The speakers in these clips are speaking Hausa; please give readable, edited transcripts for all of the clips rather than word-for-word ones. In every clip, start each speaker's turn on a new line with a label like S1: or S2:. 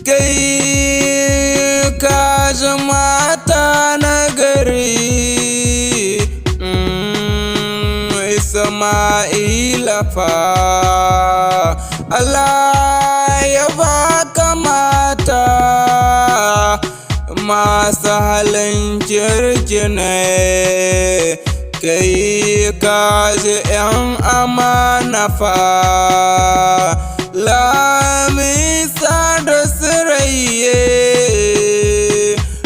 S1: Kai ka ji mata na gari, Isma'ila fa Allah ya baka mata masu halin kirki ne. Kai ka ji 'yan amana fa Lamisa da Surayye,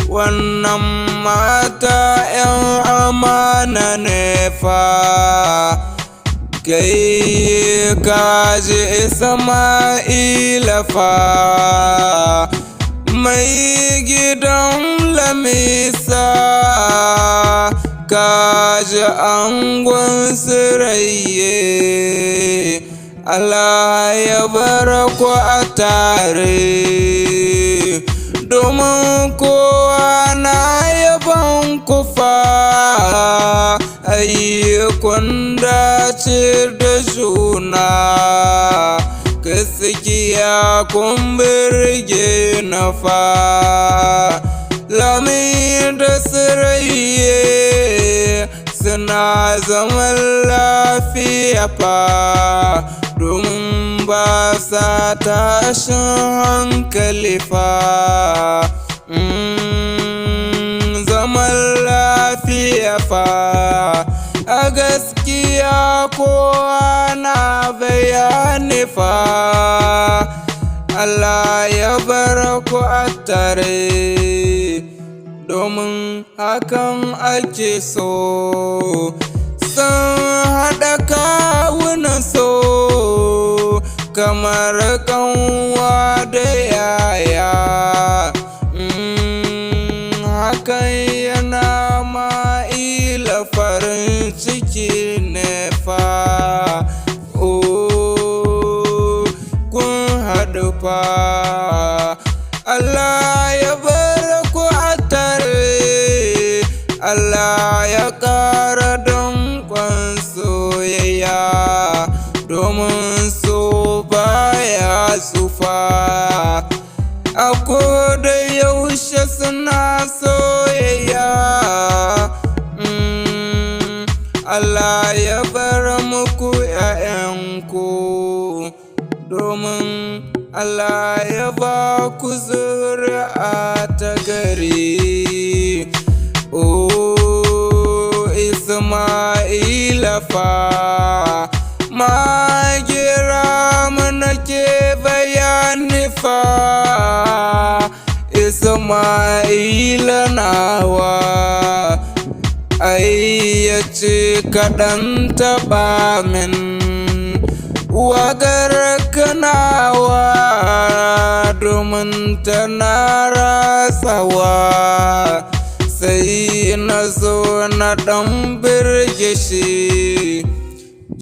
S1: wannan mata 'yan amana ne fa. Kai ka ji Isma'ila fa mai gidan Lamisa, ka ji angon Surayye. Allah ya bar ku a tare, domin kowa na yaban ku fa. Ayyukun dace da juna, gaskiya kun birge na fa. Lami da Surayye suna zaman lafiya fa, domin ba sa tashin hankali fa. Zaman lafiya fa, a gaskiya kowa na bayani fa. Allah ya bar ku a tare, domin hakan ake so. Sun haɗa kawunan so, kamar kanwa da yaya. Hakan yana ma'ila farin ciki ne fa. Oh, kun haɗu fa. Allah ya bar ku a tare, Allah ya ƙara danƙon soyayya, domin so baya tsufa. A koda yaushe suna soyayya. Allah ya bar muku 'ya'yanku, domin Allah ya ba ku zuri'a ta gari. Oh, Isma'ila fa magira mana ke bayani fa. Isma'ila nawa, ai ya ce kaɗan taɓa min wagar kanawa, domin tana rasawa. Sai na zo na ɗan birge shi,